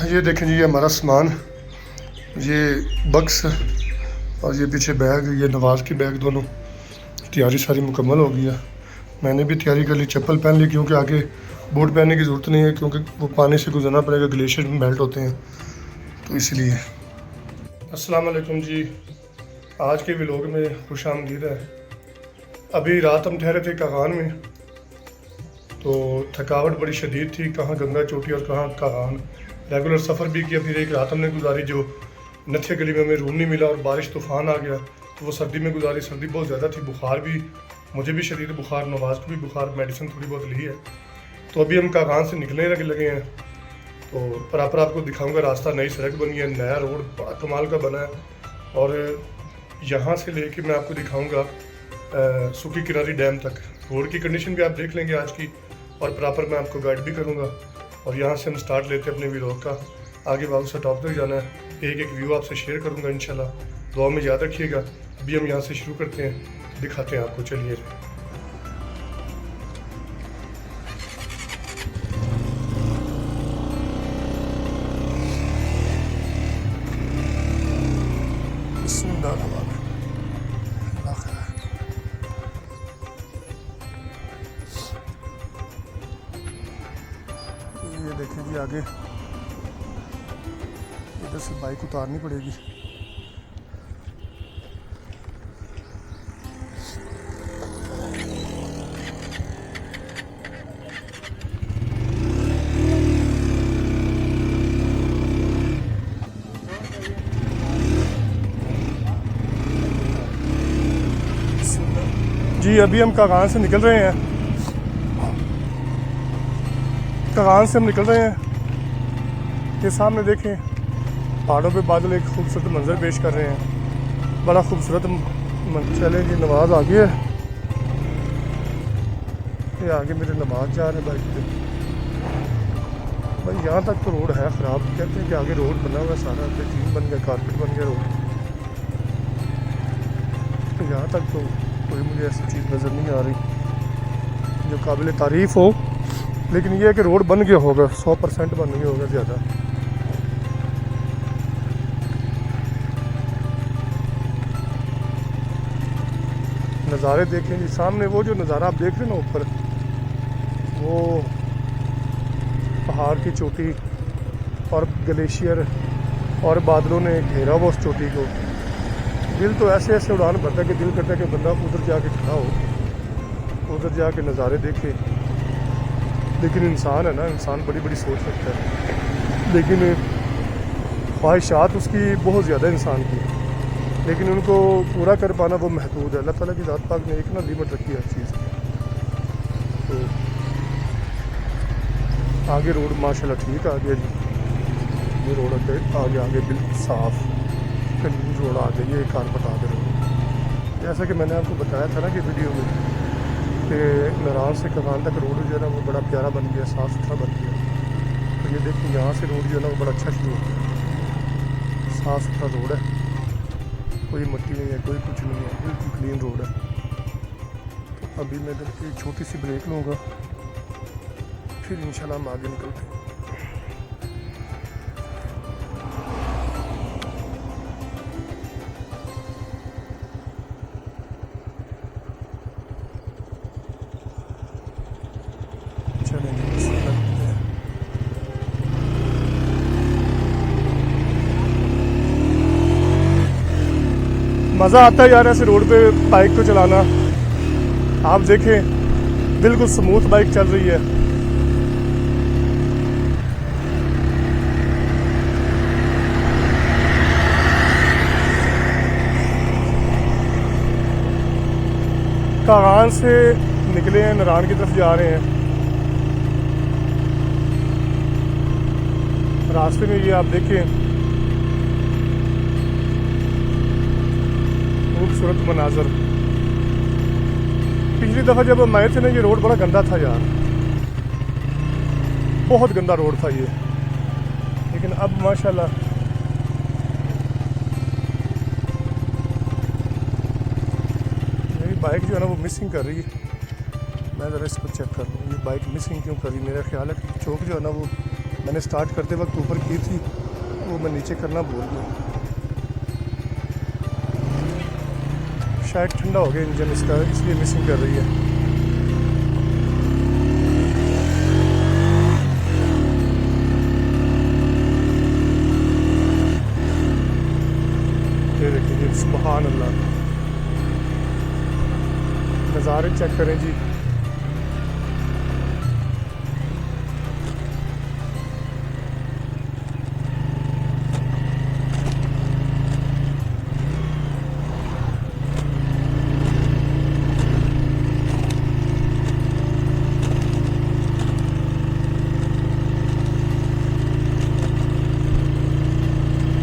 ये देखें जी, ये हमारा सामान, ये बक्स और ये पीछे बैग, ये नवाज़ की बैग, दोनों तैयारी सारी मुकम्मल हो गई है। मैंने भी तैयारी कर ली, चप्पल पहन ली क्योंकि आगे बूट पहनने की ज़रूरत नहीं है क्योंकि वो पानी से गुजरना पड़ेगा, ग्लेशियर में मेल्ट होते हैं तो इसलिए। अस्सलाम वालेकुम जी, आज के व्लॉग में खुशामदीद है। अभी रात हम ठहरे थे कागान में, तो थकावट बड़ी शदीद थी, कहाँ गंगा चोटी और कहाँ कागान। रेगुलर सफ़र भी किया, फिर एक रात हमने गुजारी जो नथिया गली में हमें रूम नहीं मिला और बारिश तूफ़ान आ गया तो वो सर्दी में गुजारी। सर्दी बहुत ज़्यादा थी, बुखार भी, मुझे भी शदीद बुखार, नवाज़ को भी बुखार, मेडिसिन थोड़ी बहुत ली है। तो अभी हम कागान से निकलने लगे हैं, तो पर आपको दिखाऊंगा रास्ता। नई सड़क बनी है, नया रोड कमाल का बना है और यहाँ से लेके मैं आपको दिखाऊंगा सूखी किनारी डैम तक। रोड की कंडीशन भी आप देख लेंगे आज की, और प्रॉपर मैं आपको गाइड भी करूँगा। और यहाँ से हम स्टार्ट लेते हैं अपने व्लॉग का। आगे बाबू से टॉप तक जाना है, एक एक व्यू आपसे शेयर करूँगा इंशाल्लाह, दुआ में याद रखिएगा। अभी हम यहाँ से शुरू करते हैं, दिखाते हैं आपको, चलिए। ये देखिए जी, आगे इधर से बाइक उतारनी पड़ेगी। जी अभी हम कागान से निकल रहे हैं, कागान से हम निकल रहे हैं। ये सामने देखें, पहाड़ों पे बादल एक खूबसूरत मंजर पेश कर रहे हैं, बड़ा खूबसूरत। चले जी, नवाज़ आ गई है, ये आगे मेरे नवाज़ जा रहे हैं बाइक पे। भाई यहाँ तक तो रोड है ख़राब, कहते हैं कि आगे रोड बना हुआ सारा, बेहतरीन बन गया, कारपेट बन गया रोड। तो यहाँ तक तो कोई मुझे ऐसी चीज़ नज़र नहीं आ रही जो काबिल तारीफ़ हो, लेकिन ये है कि रोड बन गया होगा, 100% बन गया होगा ज़्यादा। नज़ारे देखें जी, सामने वो जो नज़ारा आप देख रहे हैं ना ऊपर, वो पहाड़ की चोटी और ग्लेशियर और बादलों ने घेरा वो उस चोटी को। दिल तो ऐसे ऐसे उड़ान भरता है कि दिल करता है कि बंदा उधर जाके खड़ा हो, उधर जाके नज़ारे देखे। लेकिन इंसान है ना, इंसान बड़ी बड़ी सोच रखता है, लेकिन ख्वाहिशात उसकी बहुत ज़्यादा इंसान की, लेकिन उनको पूरा कर पाना वो महदूद है। अल्लाह ताला की ज़ात पाक ने एक ना लिमिट रखी है हर चीज़ की। तो आगे रोड माशाल्लाह ठीक आ गया जी, ये रोड आगे आगे बिल्कुल साफ़ क्लीन रोड आ गई है, कारपेट आ गया। जैसा कि मैंने आपको बताया था ना कि वीडियो में, कि नाराज से कागान तक रोड जो है ना वो बड़ा प्यारा बन गया, साफ़ सुथरा बन गया। तो ये देखिए, यहाँ से रोड जो है ना वो बड़ा अच्छा शुरू हो गया, साफ़ सुथरा रोड है, कोई मिट्टी नहीं है, कोई कुछ नहीं है, बिल्कुल क्लीन रोड है। तो अभी मैं इधर एक छोटी सी ब्रेक लूँगा, फिर इंशाल्लाह हम आगे निकलते हैं। मज़ा आता है यार ऐसे रोड पे बाइक को चलाना। आप देखें, बिल्कुल स्मूथ बाइक चल रही है। कागान से निकले हैं, नारायण की तरफ जा रहे हैं। रास्ते में ये आप देखें खूबसूरत मनाजर। पिछली दफ़ा जब हम आए थे ना, ये रोड बड़ा गंदा था यार, बहुत गंदा रोड था ये, लेकिन अब माशाल्लाह मेरी बाइक जो है ना वो मिसिंग कर रही है। मैं ज़रा इसको चेक कर लूँ, ये बाइक मिसिंग क्यों कर रही है। मेरा ख्याल है कि चौक जो है ना वो मैंने स्टार्ट करते वक्त ऊपर की थी, वो मैं नीचे करना भूल गया। शायद ठंडा हो गया इंजन इसका, इसलिए मिसिंग कर रही है। ये देखिए जी, सुभान अल्लाह, नज़ारे चेक करें जी।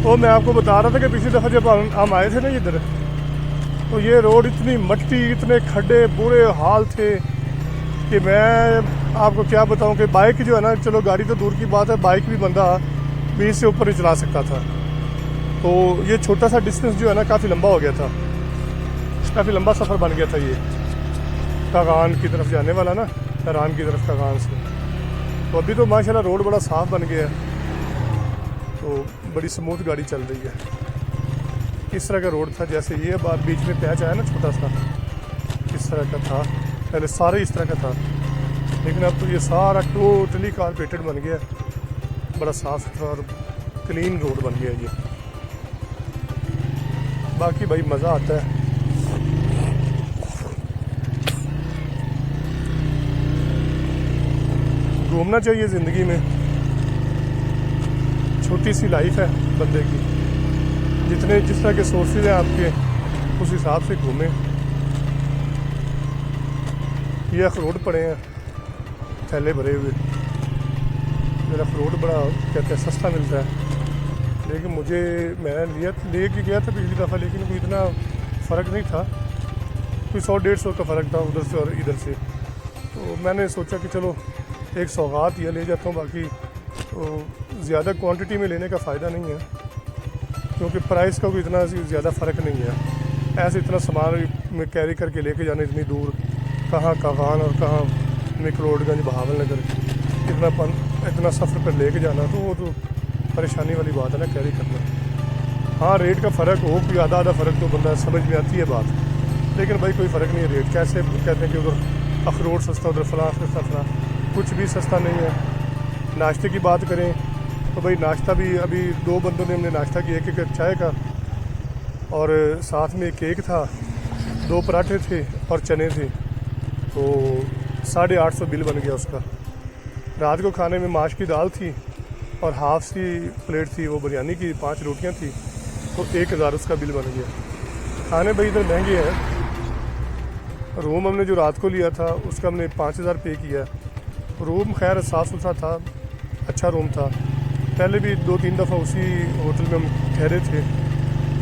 तो मैं आपको बता रहा था कि पिछली दफ़ा जब हम आए थे ना इधर, तो ये रोड इतनी मट्टी, इतने खड्डे, बुरे हाल थे कि मैं आपको क्या बताऊं कि बाइक जो है ना, चलो गाड़ी तो दूर की बात है, बाइक भी बंदा 20 से ऊपर ही चला सकता था। तो ये छोटा सा डिस्टेंस जो है ना काफ़ी लंबा हो गया था, काफ़ी लंबा सफ़र बन गया था ये कागान की तरफ जाने वाला ना, करान की तरफ कागान से। तो अभी तो माशाल्लाह रोड बड़ा साफ़ बन गया है, तो बड़ी स्मूथ गाड़ी चल रही है। इस तरह का रोड था, जैसे ये बात बीच में पैच आया ना छोटा सा, इस तरह का था पहले, सारे इस तरह का था, लेकिन अब तो ये सारा टोटली कारपेटेड बन गया, बड़ा साफ सुथरा और क्लीन रोड बन गया ये। बाकी भाई मज़ा आता है। घूमना चाहिए ज़िंदगी में, छोटी सी लाइफ है बंदे की, जितने जिस तरह के सोर्सेज हैं आपके, उस हिसाब से घूमें। ये अखरोट पड़े हैं थैले भरे हुए, मेरा अखरोट बड़ा कहते हैं सस्ता मिलता है, लेकिन मैं ले के गया था पिछली दफ़ा, लेकिन कोई इतना फ़र्क नहीं था, कोई 100-150 का फ़र्क था उधर से और इधर से। तो मैंने सोचा कि चलो एक सौगात ये ले जाता हूँ, बाकी तो ज़्यादा क्वांटिटी में लेने का फ़ायदा नहीं है, क्योंकि प्राइस का कोई इतना ज़्यादा फ़र्क नहीं है। ऐसे इतना सामान में कैरी करके लेके जाना इतनी दूर, कहाँ कागान और कहाँ मिकरोडगंज, बहावलनगर, इतना सफ़र पर लेके जाना, तो वो तो परेशानी वाली बात है ना, कैरी करना। हाँ, रेट का फ़र्क हो, कोई आधा फ़र्क तो बंदा समझ में आती है बात, लेकिन भाई कोई फ़र्क नहीं है। रेट कैसे कहते हैं कि उधर अखरोट सस्ता, उधर फलां सस्ता, फलां कुछ भी सस्ता नहीं है। नाश्ते की बात करें तो भाई नाश्ता भी, अभी 2 बंदों ने हमने नाश्ता किया, एक चाय का और साथ में एक केक था, 2 पराठे थे और चने थे, तो 850 बिल बन गया उसका। रात को खाने में माश की दाल थी और हाफ सी प्लेट थी वो बिरयानी की, 5 रोटियां थी, तो 1000 उसका बिल बन गया। खाने भाई इधर महंगे हैं। रूम हमने जो रात को लिया था उसका हमने 5000 पे किया। रूम खैर साफ़ सुथरा था, अच्छा रूम था। पहले भी 2-3 दफ़ा उसी होटल में हम ठहरे थे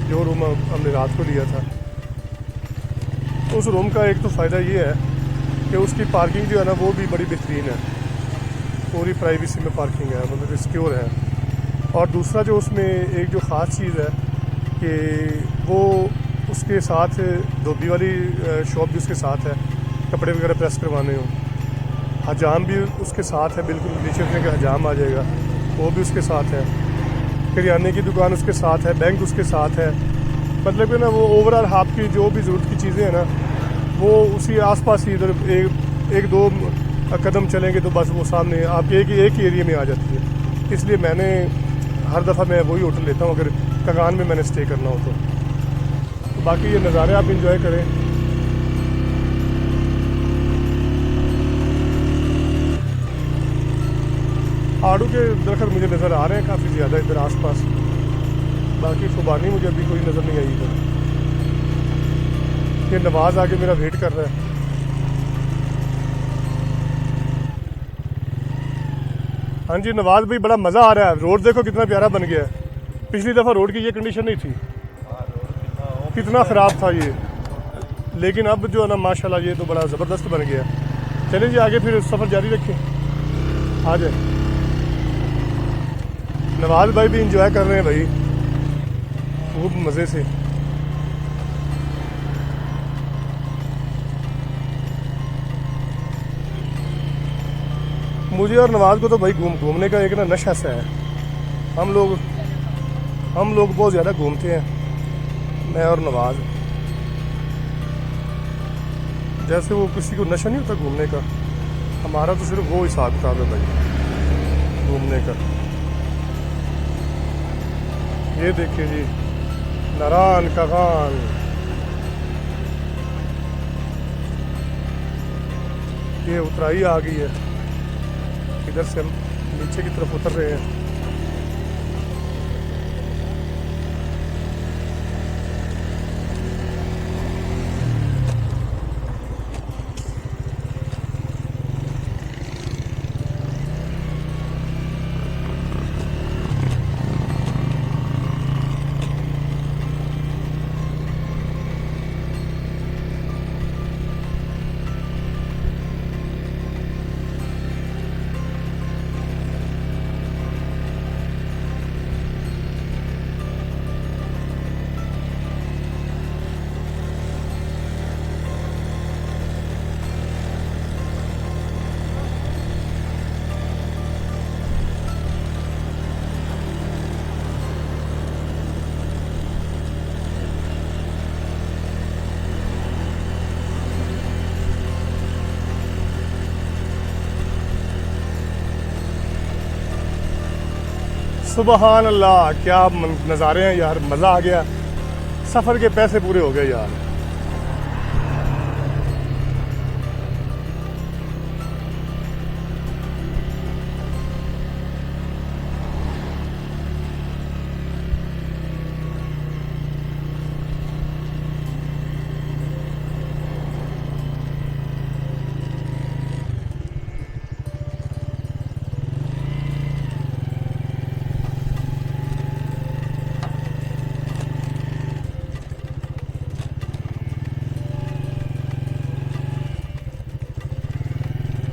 जो रूम हमने रात को लिया था। उस रूम का एक तो फ़ायदा ये है कि उसकी पार्किंग जो है ना वो भी बड़ी बेहतरीन है, पूरी प्राइवेसी में पार्किंग है, मतलब सिक्योर है। और दूसरा जो उसमें एक जो ख़ास चीज़ है कि वो उसके साथ धोबी वाली शॉप भी उसके साथ है, कपड़े वगैरह प्रेस करवाने हो, हजाम भी उसके साथ है, बिल्कुल नीचे उतरने का हजाम आ जाएगा, वो भी उसके साथ है, किराने की दुकान उसके साथ है, बैंक उसके साथ है। मतलब कि ना वो ओवरऑल आपकी जो भी ज़रूरत की चीज़ें हैं ना वो उसी आसपास ही, इधर एक दो कदम चलेंगे तो बस वो सामने आपके एक ही एरिया में आ जाती है। इसलिए मैंने हर दफ़ा मैं वही होटल लेता हूँ अगर कागान में मैंने स्टे करना हो तो। बाकी ये नज़ारे आप इंजॉय करें। आड़ू के दरख्त मुझे नज़र आ रहे हैं काफ़ी ज़्यादा इधर आसपास, बाकी खुबानी मुझे अभी कोई नज़र नहीं आई इधर। ये नवाज़ आगे मेरा वेट कर रहा है। हाँ जी नवाज़ भाई, बड़ा मज़ा आ रहा है। रोड देखो कितना प्यारा बन गया है। पिछली दफ़ा रोड की ये कंडीशन नहीं थी, कितना ख़राब था ये, लेकिन अब जो है ना माशाल्लाह ये तो बड़ा ज़बरदस्त बन गया है। चलें जी आगे फिर सफ़र जारी रखें, आ जाए। नवाज़ भाई भी इंजॉय कर रहे हैं भाई खूब मज़े से। मुझे और नवाज को तो भाई घूमने का एक ना नशा सा है। हम लोग बहुत ज़्यादा घूमते हैं, मैं और नवाज। जैसे वो किसी को नशा नहीं होता घूमने का, हमारा तो सिर्फ वो हिसाब किताब है भाई घूमने का। ये देखिए जी, नारायण का खान। ये उतराई आ गई है, इधर से हम नीचे की तरफ उतर रहे हैं। सुबहान अल्लाह, क्या नज़ारे हैं यार, मज़ा आ गया। सफ़र के पैसे पूरे हो गए यार।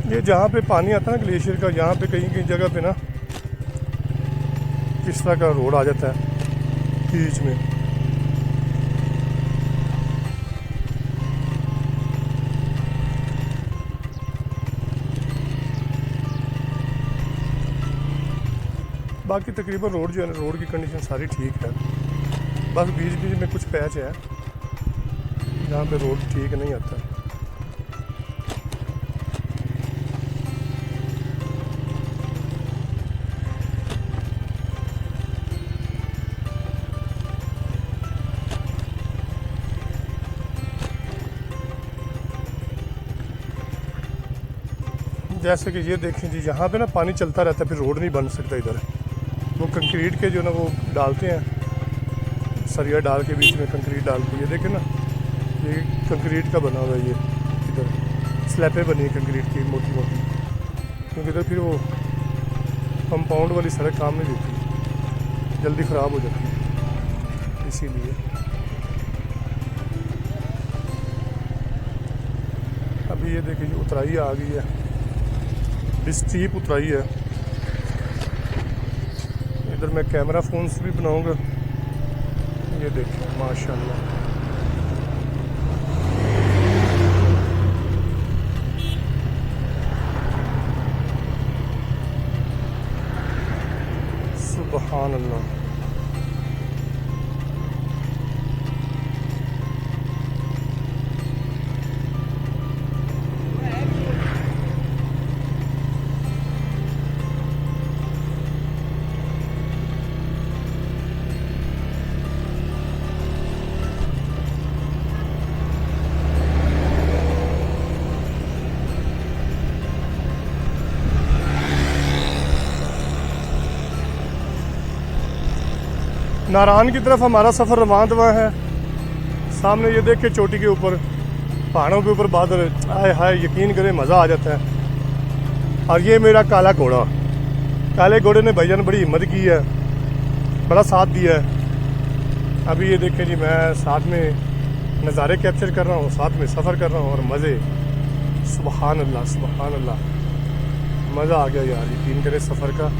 ये जहाँ पे पानी आता है ना ग्लेशियर का, यहाँ पे कहीं कहीं जगह पे ना किस तरह का रोड आ जाता है बीच में। बाकी तकरीबन रोड जो है ना, रोड की कंडीशन सारी ठीक है, बस बीच बीच में कुछ पैच है जहाँ पे रोड ठीक नहीं आता। जैसे कि ये देखें जी, यहाँ पे ना पानी चलता रहता है, फिर रोड नहीं बन सकता इधर। वो कंक्रीट के जो ना वो डालते हैं, सरिया डाल के बीच में कंक्रीट डाल के, ये देखें ना, ये कंक्रीट का बना हुआ है। ये इधर स्लैबें बनी है कंक्रीट की मोटी मोटी, क्योंकि इधर फिर वो कंपाउंड वाली सड़क काम नहीं देती, जल्दी ख़राब हो जाती है, इसीलिए। अभी ये देखिए जी, उतराई आ गई है, स्टीप उतराई है। इधर मैं कैमरा फ़ोन से भी बनाऊंगा। ये देखिए माशाल्लाह, सुभान अल्लाह। नारायण की तरफ हमारा सफ़र रवाना है। सामने ये देख के चोटी के ऊपर, पहाड़ों के ऊपर बादल, आए हाय यकीन करें मज़ा आ जाता है। और ये मेरा काला घोड़ा, काले घोड़े ने भैया ने बड़ी हिम्मत की है, बड़ा साथ दिया है। अभी ये देखें जी, मैं साथ में नज़ारे कैप्चर कर रहा हूँ, साथ में सफ़र कर रहा हूँ और मज़े। सुभान अल्लाह सुभान अल्लाह, मज़ा आ गया यार, यकीन करें सफ़र का।